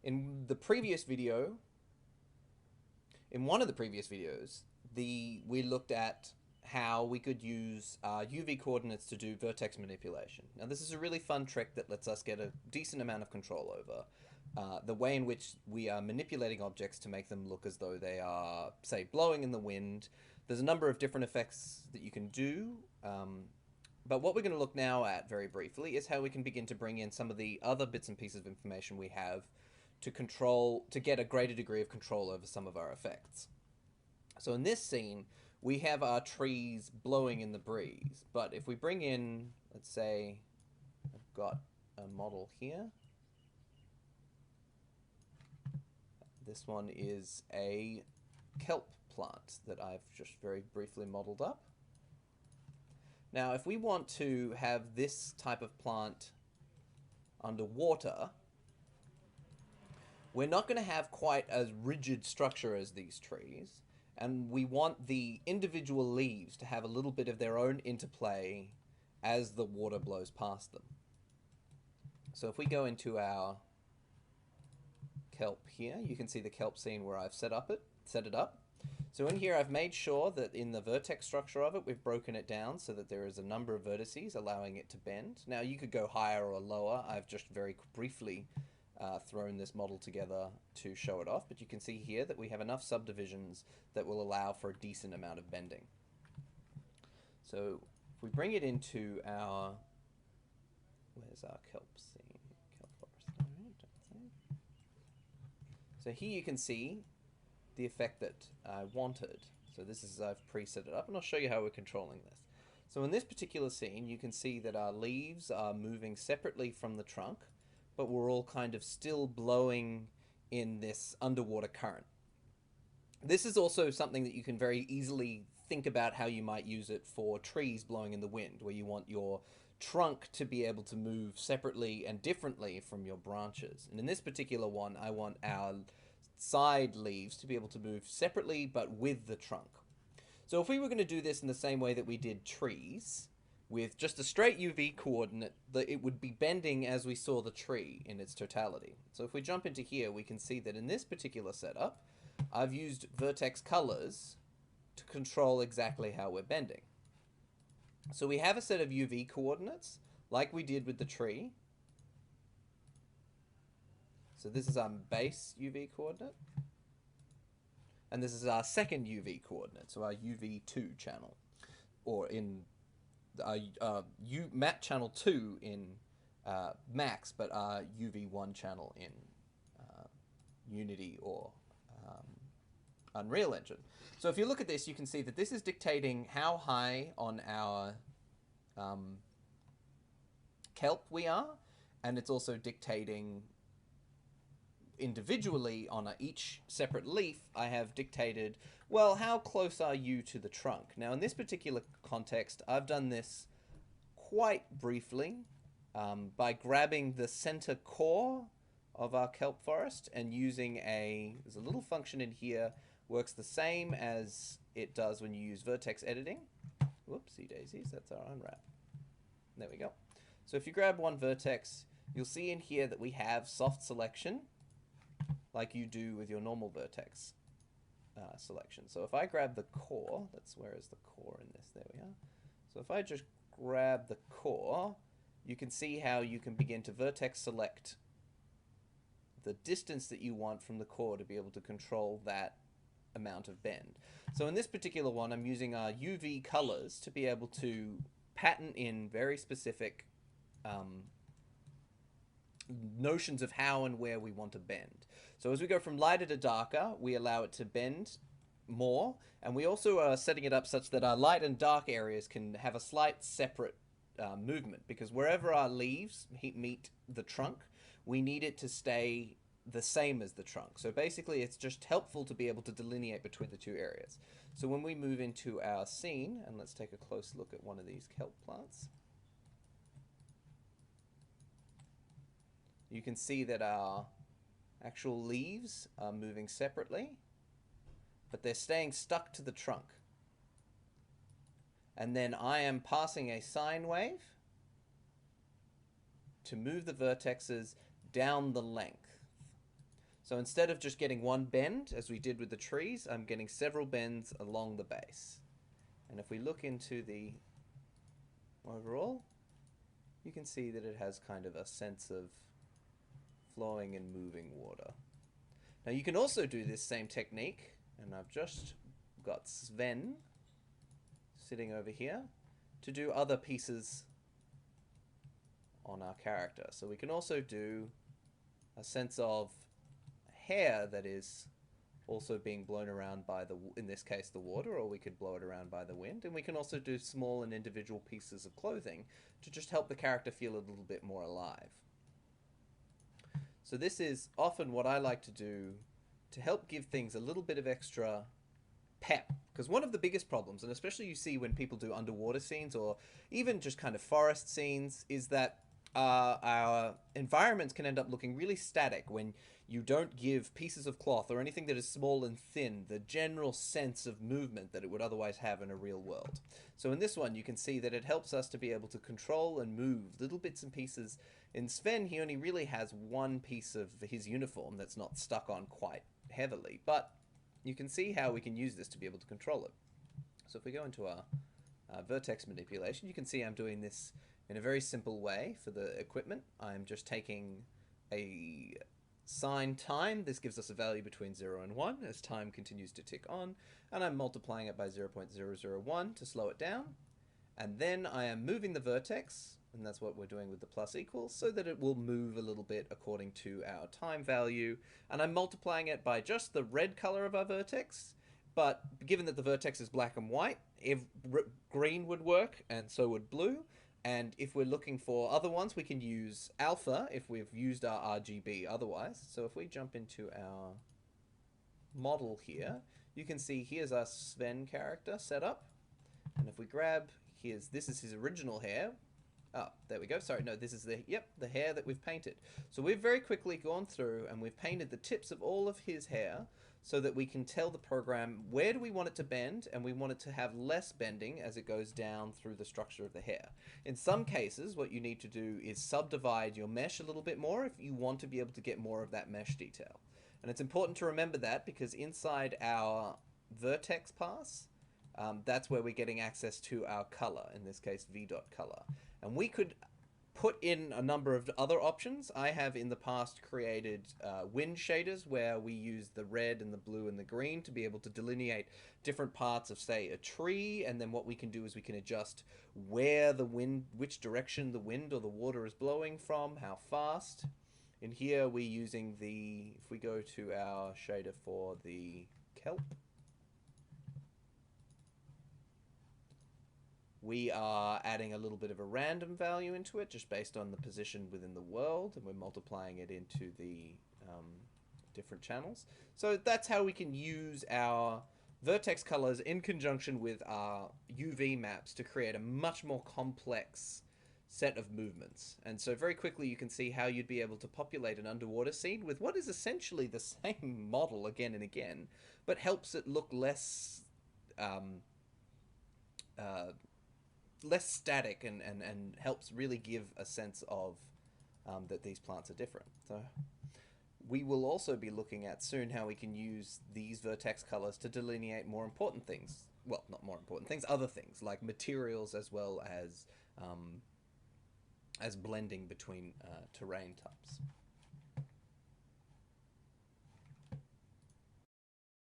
In the previous video, in one of the previous videos, we looked at how we could use UV coordinates to do vertex manipulation. Now this is a really fun trick that lets us get a decent amount of control over the way in which we are manipulating objects to make them look as though they are, say, blowing in the wind. There's a number of different effects that you can do, but what we're going to look now at very briefly is how we can begin to bring in some of the other bits and pieces of information we have to get a greater degree of control over some of our effects. So in this scene, we have our trees blowing in the breeze, but if we bring in, let's say, I've got a model here. This one is a kelp plant that I've just very briefly modeled up. Now, if we want to have this type of plant underwater, we're not going to have quite as rigid structure as these trees, and we want the individual leaves to have a little bit of their own interplay as the water blows past them. So if we go into our kelp here, you can see the kelp scene where I've set it up. So in here I've made sure that in the vertex structure of it we've broken it down so that there is a number of vertices allowing it to bend. Now you could go higher or lower. I've just very briefly thrown this model together to show it off, but you can see here that we have enough subdivisions that will allow for a decent amount of bending. So if we bring it into our, where's our kelp scene? Kelp forest. So here you can see the effect that I wanted. So this is, I've preset it up, and I'll show you how we're controlling this. So in this particular scene, you can see that our leaves are moving separately from the trunk, but we're all kind of still blowing in this underwater current. This is also something that you can very easily think about how you might use it for trees blowing in the wind, where you want your trunk to be able to move separately and differently from your branches. And in this particular one, I want our side leaves to be able to move separately but with the trunk. So if we were going to do this in the same way that we did trees, with just a straight UV coordinate, it would be bending as we saw the tree in its totality. So if we jump into here, we can see that in this particular setup, I've used vertex colors to control exactly how we're bending. So we have a set of UV coordinates, like we did with the tree. So this is our base UV coordinate. And this is our second UV coordinate, so our UV2 channel. Or in Matte channel 2 in Max, but our UV1 channel in Unity or Unreal Engine. So if you look at this, you can see that this is dictating how high on our kelp we are, and it's also dictating individually on each separate leaf. I have dictated, well, how close are you to the trunk? Now in this particular context, I've done this quite briefly by grabbing the center core of our kelp forest and using there's a little function in here, works the same as it does when you use vertex editing. Whoopsie daisies, that's our unwrap. There we go. So if you grab one vertex, you'll see in here that we have soft selection, like you do with your normal vertex selection. So if I grab the core, where is the core in this? There we are. So if I just grab the core, you can see how you can begin to vertex select the distance that you want from the core to be able to control that amount of bend. So in this particular one, I'm using our UV colors to be able to pattern in very specific notions of how and where we want to bend. So as we go from lighter to darker, we allow it to bend more, and we also are setting it up such that our light and dark areas can have a slight separate movement, because wherever our leaves meet the trunk, we need it to stay the same as the trunk. So basically it's just helpful to be able to delineate between the two areas. So when we move into our scene, and let's take a close look at one of these kelp plants, you can see that our actual leaves are moving separately, but they're staying stuck to the trunk. And then I am passing a sine wave to move the vertexes down the length. So instead of just getting one bend, as we did with the trees, I'm getting several bends along the base. And if we look into the overall, you can see that it has kind of a sense of flowing and moving water. Now you can also do this same technique, and I've just got Sven sitting over here to do other pieces on our character. So we can also do a sense of hair that is also being blown around by the, in this case, the water, or we could blow it around by the wind. And we can also do small and individual pieces of clothing to just help the character feel a little bit more alive. So this is often what I like to do to help give things a little bit of extra pep. Because one of the biggest problems, and especially you see when people do underwater scenes or even just kind of forest scenes, is that our environments can end up looking really static when you don't give pieces of cloth or anything that is small and thin the general sense of movement that it would otherwise have in a real world. So in this one you can see that it helps us to be able to control and move little bits and pieces. In Sven, he only really has one piece of his uniform that's not stuck on quite heavily, but you can see how we can use this to be able to control it. So if we go into our vertex manipulation, you can see I'm doing this in a very simple way for the equipment. I'm just taking a sine time. This gives us a value between 0 and 1 as time continues to tick on, and I'm multiplying it by 0.001 to slow it down. And then I am moving the vertex, and that's what we're doing with the plus equals, so that it will move a little bit according to our time value. And I'm multiplying it by just the red color of our vertex, but given that the vertex is black and white, if green would work, and so would blue. And if we're looking for other ones, we can use alpha if we've used our RGB otherwise. So if we jump into our model here, you can see here's our Sven character set up. And if we grab, this is his original hair. Oh, there we go. Sorry, no, this is the hair that we've painted. So we've very quickly gone through and we've painted the tips of all of his hair so that we can tell the program where do we want it to bend, and we want it to have less bending as it goes down through the structure of the hair. In some cases, what you need to do is subdivide your mesh a little bit more if you want to be able to get more of that mesh detail. And it's important to remember that because inside our vertex pass, that's where we're getting access to our color, in this case v.color. And we could put in a number of other options. I have in the past created wind shaders where we use the red and the blue and the green to be able to delineate different parts of, say, a tree, and then what we can do is we can adjust where the wind, which direction the wind or the water is blowing from, how fast. In here we're using if we go to our shader for the kelp, we are adding a little bit of a random value into it just based on the position within the world, and we're multiplying it into the different channels. So that's how we can use our vertex colors in conjunction with our UV maps to create a much more complex set of movements. And so very quickly you can see how you'd be able to populate an underwater scene with what is essentially the same model again and again, but helps it look less less static and helps really give a sense of that these plants are different. So we will also be looking at soon how we can use these vertex colors to delineate more important things. Well, not more important things, other things like materials as well as blending between terrain types.